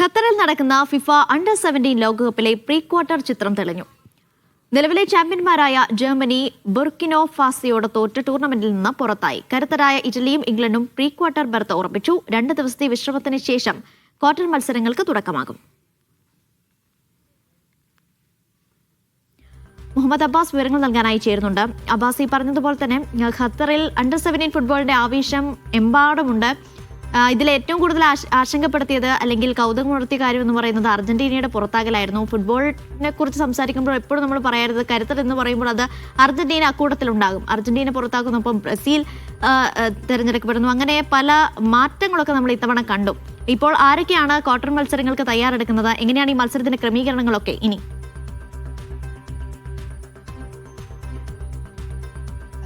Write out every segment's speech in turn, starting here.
ഖത്തറിൽ നടക്കുന്ന ഫിഫ അണ്ടർ-17 ലോകകപ്പിലെ പ്രീ ക്വാർട്ടർ ചിത്രം തെളിഞ്ഞു. നിലവിലെ ചാമ്പ്യന്മാരായ ജർമ്മനി ബുർക്കിനോ ഫാസയോട് തോറ്റ് ടൂർണമെന്റിൽ നിന്ന് പുറത്തായി. കരുത്തരായ ഇറ്റലിയും ഇംഗ്ലണ്ടും പ്രീ ക്വാർട്ടർ ബർത്ത് ഉറപ്പിച്ചു. 2 ദിവസത്തെ വിശ്രമത്തിന് ശേഷം ക്വാർട്ടർ മത്സരങ്ങൾക്ക് തുടക്കമാകും. മുഹമ്മദ് അബ്ബാസ് വിവരങ്ങൾ നൽകാനായി ചേരുന്നുണ്ട്. അബ്ബാസ്, ഈ പറഞ്ഞതുപോലെ തന്നെ ഖത്തറിൽ അണ്ടർ-17 ഫുട്ബോളിന്റെ ആവേശം എമ്പാടുമുണ്ട്. ഇതിൽ ഏറ്റവും കൂടുതൽ ആശങ്കപ്പെടുത്തിയത് അല്ലെങ്കിൽ കൗതുകമുണർത്തിയ കാര്യം എന്ന് പറയുന്നത് അർജന്റീനയുടെ പുറത്താകലായിരുന്നു. ഫുട്ബോളിനെ കുറിച്ച് സംസാരിക്കുമ്പോൾ എപ്പോഴും നമ്മൾ പറയരുത് കരുത്തർ എന്ന് പറയുമ്പോൾ അത് അർജന്റീന അക്കൂട്ടത്തിലുണ്ടാകും. അർജന്റീന പുറത്താക്കുന്നൊപ്പം ബ്രസീൽ തിരഞ്ഞെടുക്കപ്പെടുന്നു. അങ്ങനെ പല മാറ്റങ്ങളൊക്കെ നമ്മൾ ഇത്തവണ കണ്ടു. ഇപ്പോൾ ആരൊക്കെയാണ് ക്വാർട്ടർ മത്സരങ്ങൾക്ക് തയ്യാറെടുക്കുന്നത്? എങ്ങനെയാണ് ഈ മത്സരത്തിന്റെ ക്രമീകരണങ്ങളൊക്കെ ഇനി?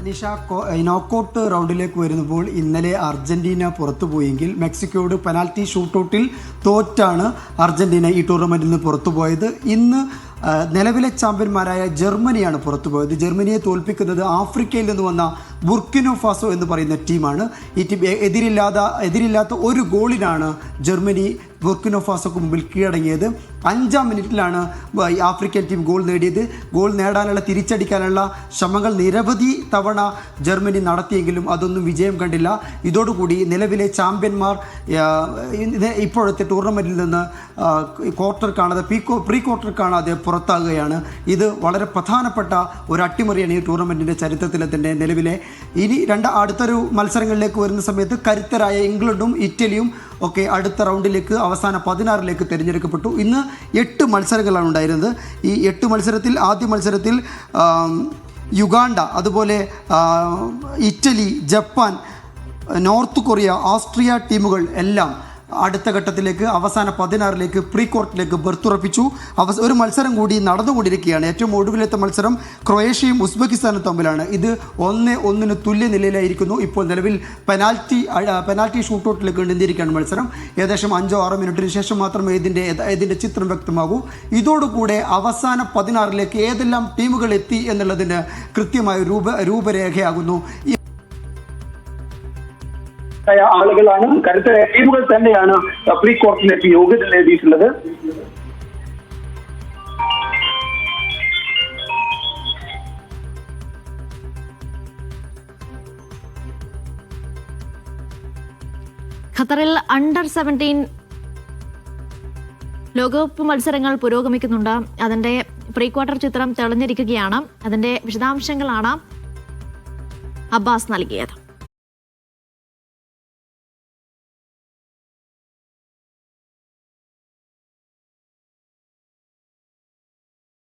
അനീഷ, നോക്കൌട്ട് റൗണ്ടിലേക്ക് വരുമ്പോൾ ഇന്നലെ അർജന്റീന പുറത്തുപോയെങ്കിൽ മെക്സിക്കോയോട് പെനാൽറ്റി ഷൂട്ടൗട്ടിൽ തോറ്റാണ് അർജന്റീന ഈ ടൂർണമെന്റിൽ നിന്ന് പുറത്തുപോയത്. ഇന്ന് നിലവിലെ ചാമ്പ്യന്മാരായ ജർമ്മനിയാണ് പുറത്തുപോയത്. ജർമ്മനിയെ തോൽപ്പിക്കുന്നത് ആഫ്രിക്കയിൽ നിന്ന് വന്ന ബുർക്കിനോ ഫാസോ എന്ന് പറയുന്ന ടീമാണ്. ഈ ടീം എതിരില്ലാത്ത ഒരു ഗോളിനാണ് ജർമ്മനി ബുർക്കിനോ ഫാസോക്ക് മുമ്പിൽ കീഴടങ്ങിയത്. 5-ാം മിനിറ്റിലാണ് ആഫ്രിക്കൻ ടീം ഗോൾ നേടിയത്. ഗോൾ നേടാനുള്ള തിരിച്ചടിക്കാനുള്ള ശ്രമങ്ങൾ നിരവധി തവണ ജർമ്മനി നടത്തിയെങ്കിലും അതൊന്നും വിജയം കണ്ടില്ല. ഇതോടുകൂടി നിലവിലെ ചാമ്പ്യന്മാർ ഇപ്പോഴത്തെ ടൂർണമെൻറ്റിൽ നിന്ന് പ്രീ ക്വാർട്ടർ കാണാതെ പുറത്താകുകയാണ്. ഇത് വളരെ പ്രധാനപ്പെട്ട ഒരു അട്ടിമറിയാണ് ഈ ടൂർണമെൻറ്റിൻ്റെ ചരിത്രത്തിലെ തന്നെ നിലവിലെ. ഇനി അടുത്തൊരു മത്സരങ്ങളിലേക്ക് വരുന്ന സമയത്ത് കരുത്തരായ ഇംഗ്ലണ്ടും ഇറ്റലിയും ഒക്കെ അടുത്ത റൗണ്ടിലേക്ക് അവസാന 16 തിരഞ്ഞെടുക്കപ്പെട്ടു. ഇന്ന് 8 മത്സരങ്ങളാണ് ഉണ്ടായിരുന്നത്. ഈ 8 മത്സരത്തിൽ ആദ്യ മത്സരത്തിൽ യുഗാണ്ട, അതുപോലെ Italy, Japan, north Korea, Austria ടീമുകൾ എല്ലാം അടുത്ത ഘട്ടത്തിലേക്ക് അവസാന 16 പ്രീ ക്വാർട്ടറിലേക്ക് ബർത്തുറപ്പിച്ചു. ഒരു മത്സരം കൂടി നടന്നുകൊണ്ടിരിക്കുകയാണ്. ഏറ്റവും ഒടുവിലത്തെ മത്സരം ക്രൊയേഷ്യയും ഉസ്ബെക്കിസ്ഥാനും തമ്മിലാണ്. ഇത് 1-1 തുല്യ നിലയിലായിരിക്കുന്നു. ഇപ്പോൾ നിലവിൽ പെനാൽറ്റി ഷൂട്ടൗട്ടിലേക്ക് നീണ്ടിരിക്കുകയാണ് മത്സരം. ഏകദേശം 5-6 മിനിറ്റിന് ശേഷം മാത്രമേ ഇതിൻ്റെ ചിത്രം വ്യക്തമാകൂ. ഇതോടുകൂടെ അവസാന 16 ഏതെല്ലാം ടീമുകൾ എത്തി എന്നുള്ളതിന് കൃത്യമായ രൂപരേഖയാകുന്നു. ആളുകളാണ്, കരുത്തരായ ടീമുകൾ തന്നെയാണ് പ്രീ ക്വാർട്ടറിലേക്ക് യോഗ്യത നേടിയിട്ടുള്ളത്. ഖത്തറിൽ അണ്ടർ-17 ലോകകപ്പ് മത്സരങ്ങൾ പുരോഗമിക്കുന്നുണ്ട്. അതിന്റെ പ്രീ ക്വാർട്ടർ ചിത്രം തെളിഞ്ഞിരിക്കുകയാണ്. അതിന്റെ വിശദാംശങ്ങളാണ് അബ്ബാസ് നൽകിയത്.